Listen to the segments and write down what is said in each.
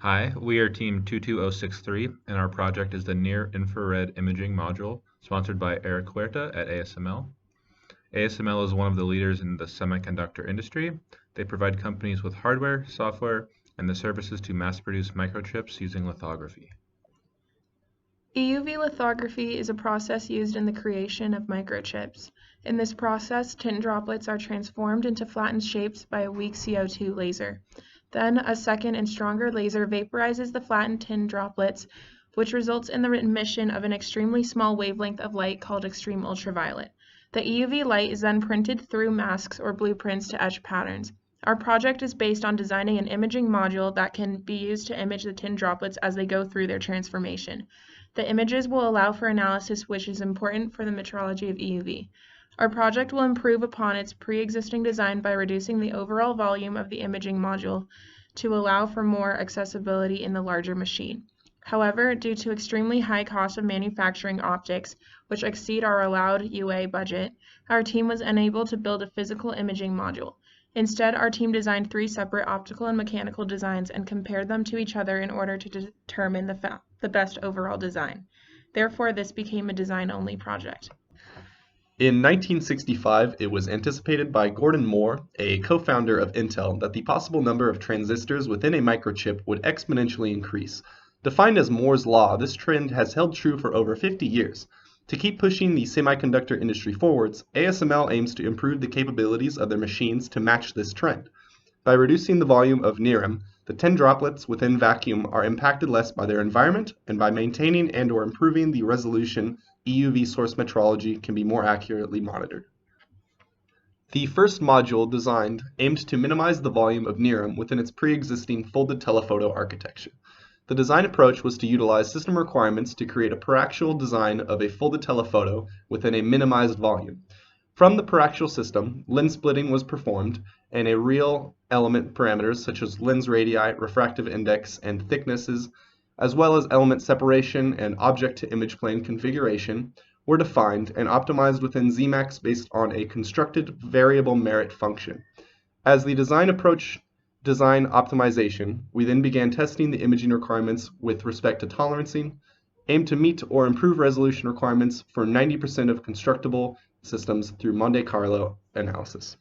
Hi, we are Team 22063, and our project is the Near Infrared Imaging Module, sponsored by Eric Huerta at ASML. ASML is one of the leaders in the semiconductor industry. They provide companies with hardware, software, and the services to mass-produce microchips using lithography. EUV lithography is a process used in the creation of microchips. In this process, tin droplets are transformed into flattened shapes by a weak CO2 laser. Then, a second and stronger laser vaporizes the flattened tin droplets, which results in the emission of an extremely small wavelength of light called extreme ultraviolet. The EUV light is then printed through masks or blueprints to etch patterns. Our project is based on designing an imaging module that can be used to image the tin droplets as they go through their transformation. The images will allow for analysis, which is important for the metrology of EUV. Our project will improve upon its pre-existing design by reducing the overall volume of the imaging module to allow for more accessibility in the larger machine. However, due to extremely high cost of manufacturing optics, which exceed our allowed UA budget, our team was unable to build a physical imaging module. Instead, our team designed 3 separate optical and mechanical designs and compared them to each other in order to determine the best overall design. Therefore, this became a design-only project. In 1965, it was anticipated by Gordon Moore, a co-founder of Intel, that the possible number of transistors within a microchip would exponentially increase. Defined as Moore's law, this trend has held true for over 50 years. To keep pushing the semiconductor industry forwards, ASML aims to improve the capabilities of their machines to match this trend. By reducing the volume of NIRIM, the tin droplets within vacuum are impacted less by their environment, and by maintaining and/or improving the resolution, EUV source metrology can be more accurately monitored. The first module designed aimed to minimize the volume of NIRIM within its pre-existing folded telephoto architecture. The design approach was to utilize system requirements to create a paraxial design of a folded telephoto within a minimized volume. From the paraxial system, lens splitting was performed, and a real element parameters such as lens radii, refractive index, and thicknesses, as well as element separation and object-to-image plane configuration, were defined and optimized within Zemax based on a constructed variable merit function. As the design approached design optimization, we then began testing the imaging requirements with respect to tolerancing, aimed to meet or improve resolution requirements for 90% of constructible systems through Monte Carlo analysis.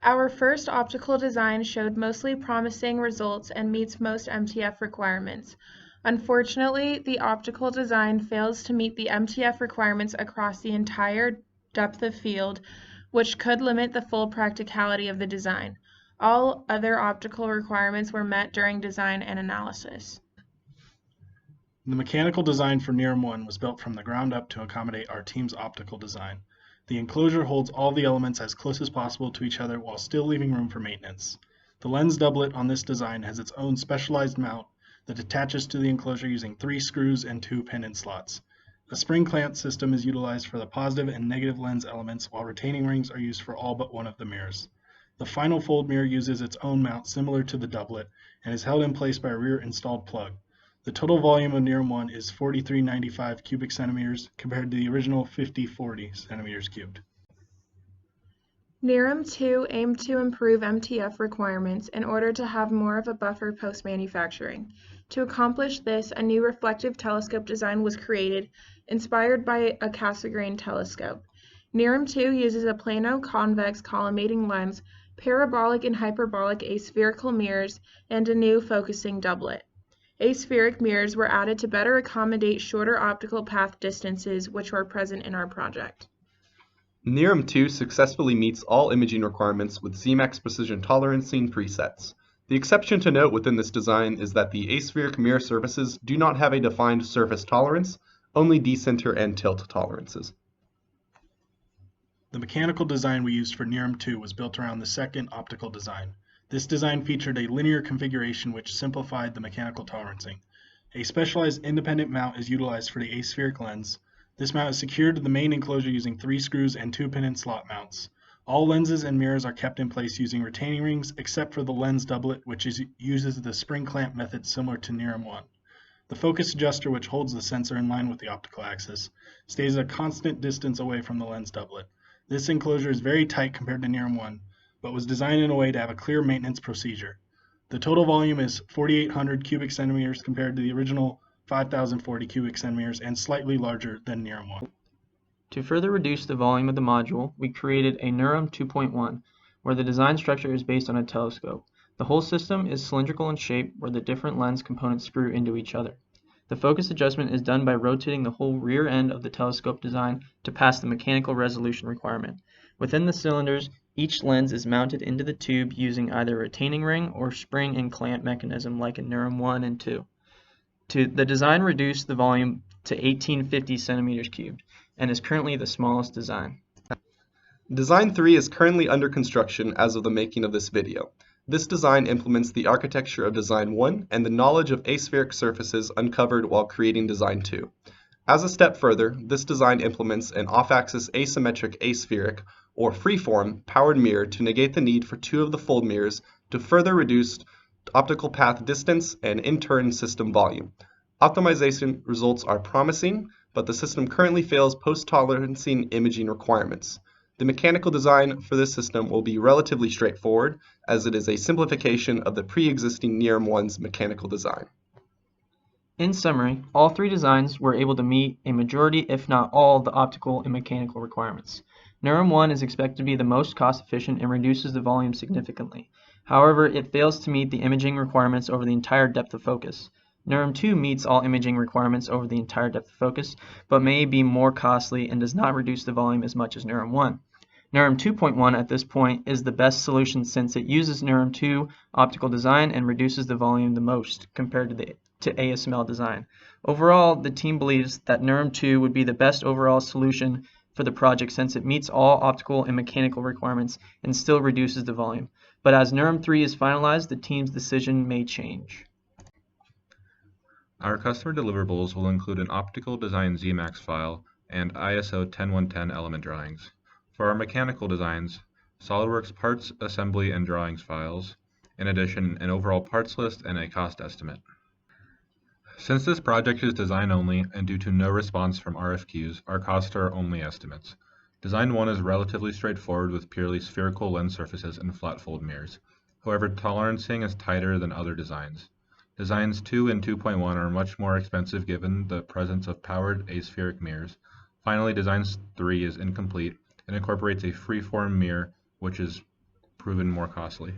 Our first optical design showed mostly promising results and meets most MTF requirements. Unfortunately, the optical design fails to meet the MTF requirements across the entire depth of field, which could limit the full practicality of the design. All other optical requirements were met during design and analysis. The mechanical design for NIRIM 1 was built from the ground up to accommodate our team's optical design. The enclosure holds all the elements as close as possible to each other while still leaving room for maintenance. The lens doublet on this design has its own specialized mount that attaches to the enclosure using 3 screws and 2 pin-in slots. A spring clamp system is utilized for the positive and negative lens elements, while retaining rings are used for all but one of the mirrors. The final fold mirror uses its own mount similar to the doublet and is held in place by a rear installed plug. The total volume of NIRIM 1 is 4395 cubic centimeters compared to the original 5040 centimeters cubed. NIRIM 2 aimed to improve MTF requirements in order to have more of a buffer post-manufacturing. To accomplish this, a new reflective telescope design was created, inspired by a Cassegrain telescope. NIRIM 2 uses a plano-convex collimating lens, parabolic and hyperbolic aspherical mirrors, and a new focusing doublet. Aspheric mirrors were added to better accommodate shorter optical path distances, which were present in our project. NIRIM 2 successfully meets all imaging requirements with Zemax precision tolerancing presets. The exception to note within this design is that the aspheric mirror surfaces do not have a defined surface tolerance, only decenter and tilt tolerances. The mechanical design we used for NIRIM 2 was built around the second optical design. This design featured a linear configuration which simplified the mechanical tolerancing. A specialized independent mount is utilized for the aspheric lens. This mount is secured to the main enclosure using 3 screws and 2 pin-in slot mounts. All lenses and mirrors are kept in place using retaining rings, except for the lens doublet, which uses the spring clamp method similar to NIRIM 1. The focus adjuster, which holds the sensor in line with the optical axis, stays at a constant distance away from the lens doublet. This enclosure is very tight compared to NIRIM 1, but was designed in a way to have a clear maintenance procedure. The total volume is 4,800 cubic centimeters compared to the original 5,040 cubic centimeters and slightly larger than NIRIM 1. To further reduce the volume of the module, we created a NIRIM 2.1, where the design structure is based on a telescope. The whole system is cylindrical in shape, where the different lens components screw into each other. The focus adjustment is done by rotating the whole rear end of the telescope design to pass the mechanical resolution requirement. Within the cylinders, each lens is mounted into the tube using either a retaining ring or spring and clamp mechanism like in NIRIM 1 and 2. The design reduced the volume to 1850 centimeters cubed and is currently the smallest design. Design 3 is currently under construction as of the making of this video. This design implements the architecture of Design 1 and the knowledge of aspheric surfaces uncovered while creating Design 2. As a step further, this design implements an off-axis asymmetric aspheric or freeform powered mirror to negate the need for two of the fold mirrors to further reduce optical path distance and in turn system volume. Optimization results are promising, but the system currently fails post-tolerancing imaging requirements. The mechanical design for this system will be relatively straightforward, as it is a simplification of the pre-existing NIRIM 1's mechanical design. In summary, all three designs were able to meet a majority, if not all, the optical and mechanical requirements. NIRIM 1 is expected to be the most cost-efficient and reduces the volume significantly. However, it fails to meet the imaging requirements over the entire depth of focus. NIRIM 2 meets all imaging requirements over the entire depth of focus, but may be more costly and does not reduce the volume as much as NIRIM 1. NIRIM 2.1 at this point is the best solution since it uses NIRIM 2 optical design and reduces the volume the most compared to ASML design. Overall, the team believes that NIRIM 2 would be the best overall solution for the project since it meets all optical and mechanical requirements and still reduces the volume. But as NIRIM 3 is finalized, the team's decision may change. Our customer deliverables will include an optical design ZMAX file and ISO 10110 element drawings. For our mechanical designs, SOLIDWORKS parts, assembly, and drawings files, in addition, an overall parts list and a cost estimate. Since this project is design only and due to no response from RFQs, our costs are only estimates. Design 1 is relatively straightforward with purely spherical lens surfaces and flat fold mirrors. However, tolerancing is tighter than other designs. Designs 2 and 2.1 are much more expensive given the presence of powered aspheric mirrors. Finally, Design 3 is incomplete and incorporates a freeform mirror, which is proven more costly.